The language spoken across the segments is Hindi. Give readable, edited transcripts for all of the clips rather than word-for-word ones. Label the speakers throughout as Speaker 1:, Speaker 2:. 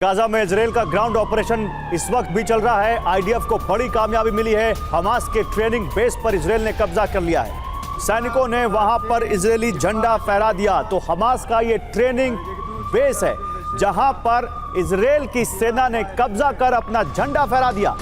Speaker 1: गाजा में इजराइल का ग्राउंड ऑपरेशन इस वक्त भी चल रहा है। आईडीएफ को बड़ी कामयाबी मिली है। हमास के ट्रेनिंग बेस पर इजराइल ने कब्जा कर लिया है। सैनिकों ने वहां पर इजरायली झंडा फहरा दिया। तो हमास का ये ट्रेनिंग बेस है जहां पर इजराइल की सेना ने कब्जा कर अपना झंडा फहरा दिया।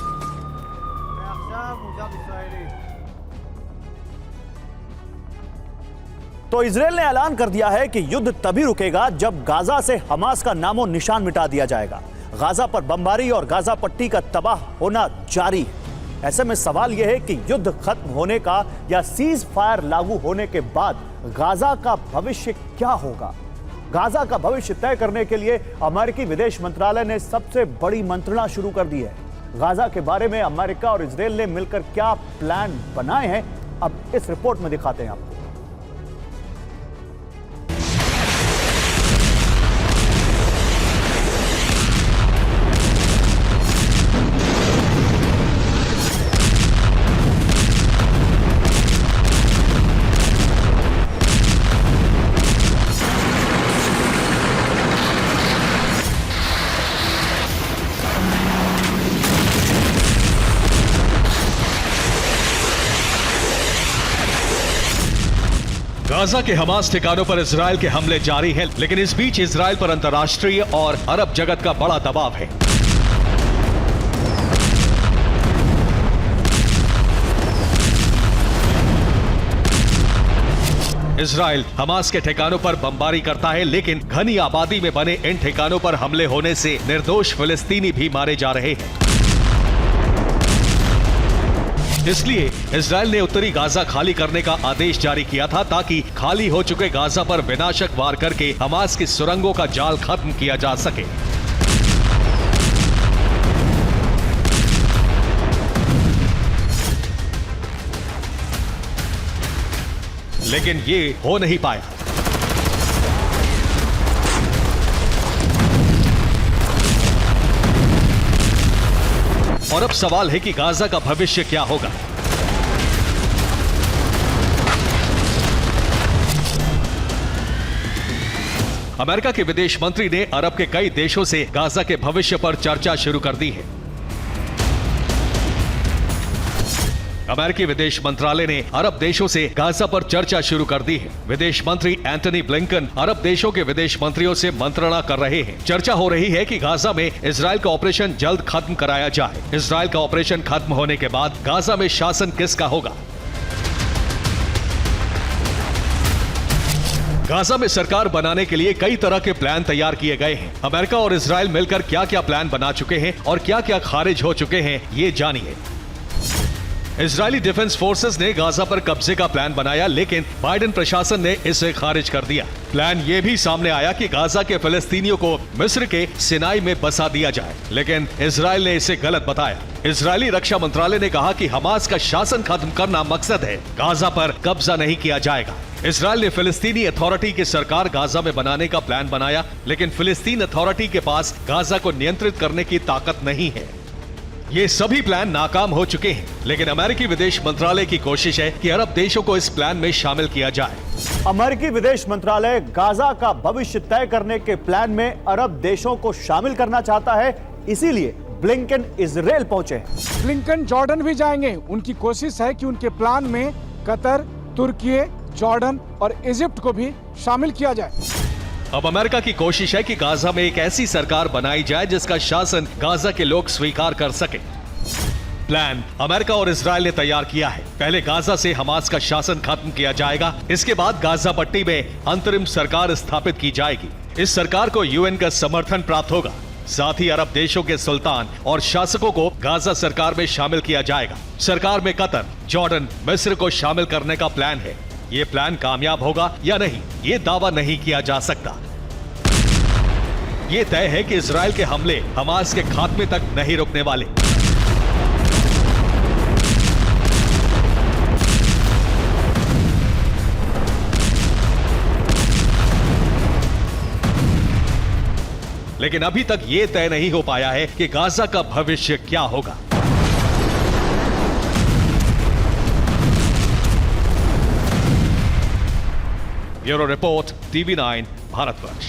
Speaker 1: तो इजराइल ने ऐलान कर दिया है कि युद्ध तभी रुकेगा जब गाजा से हमास का नामो निशान मिटा दिया जाएगा। गाजा पर बमबारी और गाजा पट्टी का तबाह होना जारी है। ऐसे में सवाल यह है कि युद्ध खत्म होने का या सीज फायर लागू होने के बाद गाजा का भविष्य क्या होगा। गाजा का भविष्य तय करने के लिए अमेरिकी विदेश मंत्रालय ने सबसे बड़ी मंत्रणा शुरू कर दी है। गाजा के बारे में अमेरिका और इजराइल ने मिलकर क्या प्लान बनाए हैं, अब इस रिपोर्ट में दिखाते हैं आपको।
Speaker 2: गाजा के हमास ठिकानों पर इजराइल के हमले जारी हैं, लेकिन इस बीच इजराइल पर अंतर्राष्ट्रीय और अरब जगत का बड़ा दबाव है। इजराइल हमास के ठिकानों पर बमबारी करता है, लेकिन घनी आबादी में बने इन ठिकानों पर हमले होने से निर्दोष फिलिस्तीनी भी मारे जा रहे हैं। इसलिए इजराइल ने उत्तरी गाजा खाली करने का आदेश जारी किया था ताकि खाली हो चुके गाजा पर विनाशक वार करके हमास की सुरंगों का जाल खत्म किया जा सके। लेकिन ये हो नहीं पाया। और अब सवाल है कि गाजा का भविष्य क्या होगा। अमेरिका के विदेश मंत्री ने अरब के कई देशों से गाजा के भविष्य पर चर्चा शुरू कर दी है। अमेरिकी विदेश मंत्रालय ने अरब देशों से गाजा पर चर्चा शुरू कर दी है। विदेश मंत्री एंटनी ब्लिंकन अरब देशों के विदेश मंत्रियों से मंत्रणा कर रहे हैं। चर्चा हो रही है कि गाजा में इजराइल का ऑपरेशन जल्द खत्म कराया जाए। इजराइल का ऑपरेशन खत्म होने के बाद गाजा में शासन किसका होगा। गाजा में सरकार बनाने के लिए कई तरह के प्लान तैयार किए गए हैं। अमेरिका और इजराइल मिलकर क्या क्या प्लान बना चुके हैं और क्या क्या खारिज हो चुके हैं, ये जानिए। इजरायली डिफेंस फोर्सेस ने गाजा पर कब्जे का प्लान बनाया, लेकिन बाइडेन प्रशासन ने इसे खारिज कर दिया। प्लान ये भी सामने आया कि गाजा के फिलिस्तीनियों को मिस्र के सिनाई में बसा दिया जाए, लेकिन इजराइल ने इसे गलत बताया। इजरायली रक्षा मंत्रालय ने कहा कि हमास का शासन खत्म करना मकसद है, गाजा पर कब्जा नहीं किया जाएगा। इजराइल ने फिलिस्तीनी अथॉरिटी की सरकार गाजा में बनाने का प्लान बनाया, लेकिन फिलिस्तीन अथॉरिटी के पास गाजा को नियंत्रित करने की ताकत नहीं है। ये सभी प्लान नाकाम हो चुके हैं, लेकिन अमेरिकी विदेश मंत्रालय की कोशिश है कि अरब देशों को इस प्लान में शामिल किया जाए।
Speaker 1: अमेरिकी विदेश मंत्रालय गाजा का भविष्य तय करने के प्लान में अरब देशों को शामिल करना चाहता है, इसीलिए ब्लिंकन इजराइल पहुंचे।
Speaker 3: ब्लिंकन जॉर्डन भी जाएंगे। उनकी कोशिश है कि उनके प्लान में कतर, तुर्की, जॉर्डन और इजिप्ट को भी शामिल किया जाए।
Speaker 2: अब अमेरिका की कोशिश है कि गाजा में एक ऐसी सरकार बनाई जाए जिसका शासन गाजा के लोग स्वीकार कर सके। प्लान अमेरिका और इजराइल ने तैयार किया है। पहले गाजा से हमास का शासन खत्म किया जाएगा, इसके बाद गाजा पट्टी में अंतरिम सरकार स्थापित की जाएगी। इस सरकार को यूएन का समर्थन प्राप्त होगा। साथ ही अरब देशों के सुल्तान और शासकों को गाजा सरकार में शामिल किया जाएगा। सरकार में कतर, जॉर्डन, मिस्र को शामिल करने का प्लान है। ये प्लान कामयाब होगा या नहीं, ये दावा नहीं किया जा सकता। ये तय है कि इजराइल के हमले हमास के खात्मे तक नहीं रुकने वाले। लेकिन अभी तक ये तय नहीं हो पाया है कि गाजा का भविष्य क्या होगा। Bureau report, TV9 Bharatvarsh.